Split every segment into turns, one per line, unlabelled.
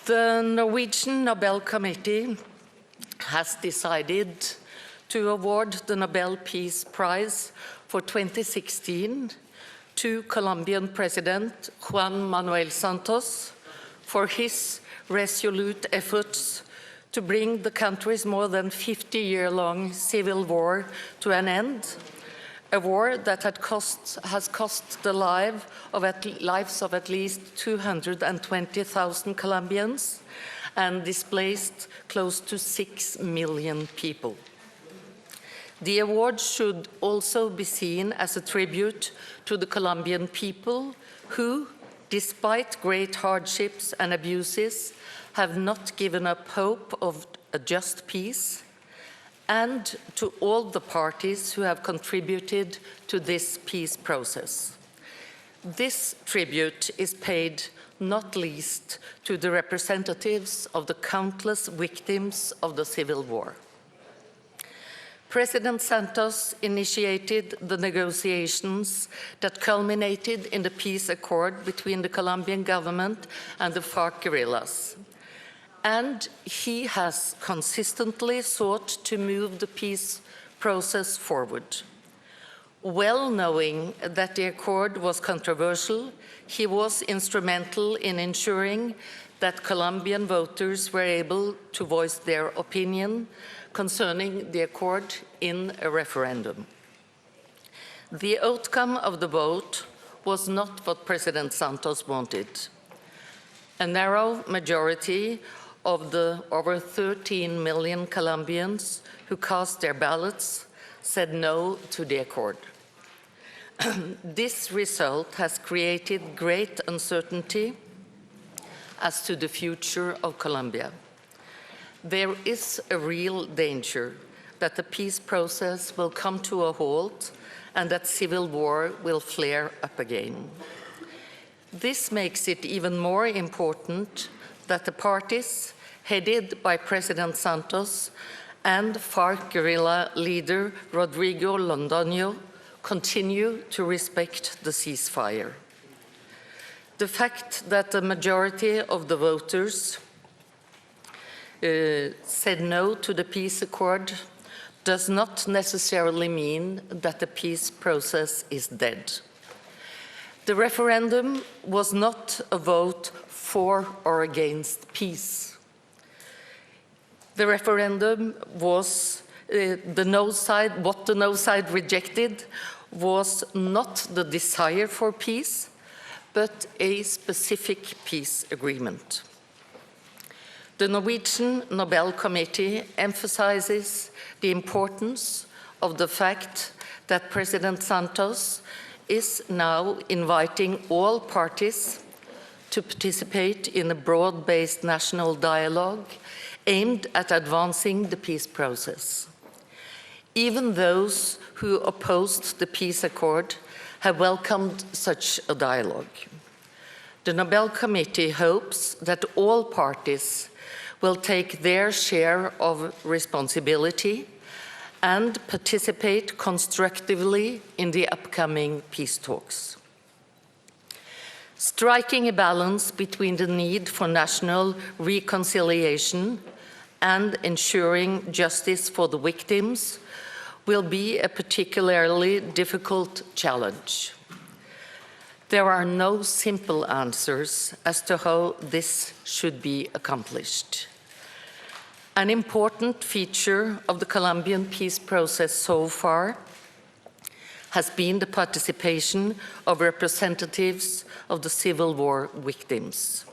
The Norwegian Nobel Committee has decided to award the Nobel Peace Prize for 2016 to Colombian President Juan Manuel Santos for his resolute efforts to bring the country's more than 50-year-long civil war to an end, a war that has cost the lives of at least 220,000 Colombians and displaced close to 6 million people. The award should also be seen as a tribute to the Colombian people who, despite great hardships and abuses, have not given up hope of a just peace, and to all the parties who have contributed to this peace process. This tribute is paid not least to the representatives of the countless victims of the civil war. President Santos initiated the negotiations that culminated in the peace accord between the Colombian government and the FARC guerrillas. And he has consistently sought to move the peace process forward. Well knowing that the accord was controversial, he was instrumental in ensuring that Colombian voters were able to voice their opinion concerning the accord in a referendum. The outcome of the vote was not what President Santos wanted. A narrow majority of the over 13 million Colombians who cast their ballots said no to the accord. This result has created great uncertainty as to the future of Colombia. There is a real danger that the peace process will come to a halt and that civil war will flare up again. This makes it even more important that the parties headed by President Santos and FARC guerrilla leader Rodrigo Londoño continue to respect the ceasefire. The fact that the majority of the voters said no to the peace accord does not necessarily mean that the peace process is dead. The referendum was not a vote for or against peace. The referendum was what the no side rejected was not the desire for peace, but a specific peace agreement. The Norwegian Nobel Committee emphasizes the importance of the fact that President Santos is now inviting all parties to participate in a broad-based national dialogue aimed at advancing the peace process. Even those who opposed the peace accord have welcomed such a dialogue. The Nobel Committee hopes that all parties will take their share of responsibility and participate constructively in the upcoming peace talks. Striking a balance between the need for national reconciliation and ensuring justice for the victims will be a particularly difficult challenge. There are no simple answers as to how this should be accomplished. An important feature of the Colombian peace process so far has been the participation of representatives of the civil war victims.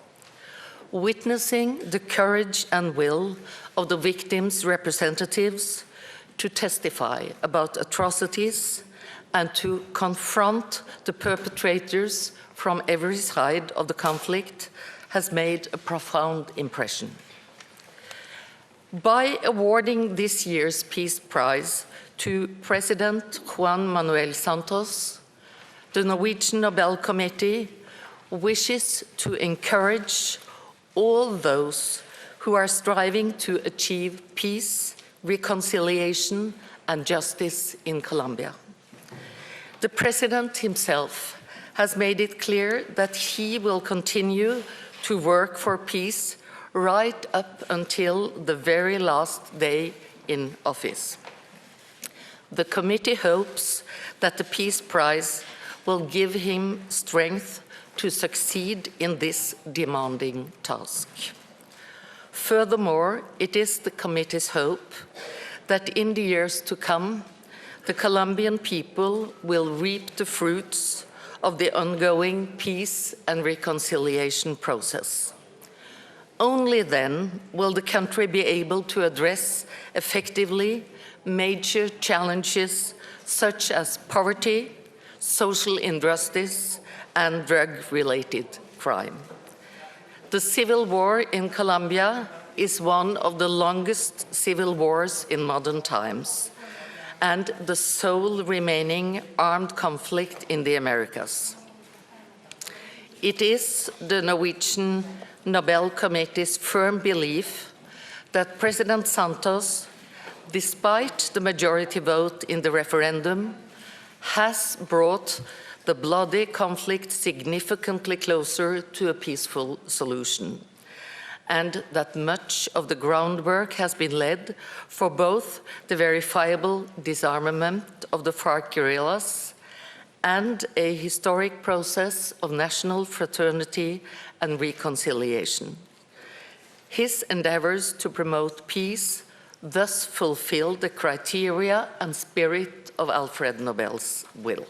Witnessing the courage and will of the victims' representatives to testify about atrocities and to confront the perpetrators from every side of the conflict has made a profound impression. By awarding this year's Peace Prize to President Juan Manuel Santos, the Norwegian Nobel Committee wishes to encourage all those who are striving to achieve peace, reconciliation, and justice in Colombia. The President himself has made it clear that he will continue to work for peace right up until the very last day in office. The committee hopes that the Peace Prize will give him strength to succeed in this demanding task. Furthermore, it is the committee's hope that in the years to come, the Colombian people will reap the fruits of the ongoing peace and reconciliation process. Only then will the country be able to address effectively major challenges such as poverty, social injustice, and drug-related crime. The civil war in Colombia is one of the longest civil wars in modern times, and the sole remaining armed conflict in the Americas. It is the Norwegian Nobel Committee's firm belief that President Santos, despite the majority vote in the referendum, has brought the bloody conflict significantly closer to a peaceful solution, and that much of the groundwork has been laid for both the verifiable disarmament of the FARC guerrillas and a historic process of national fraternity and reconciliation. His endeavors to promote peace thus fulfill the criteria and spirit of Alfred Nobel's will.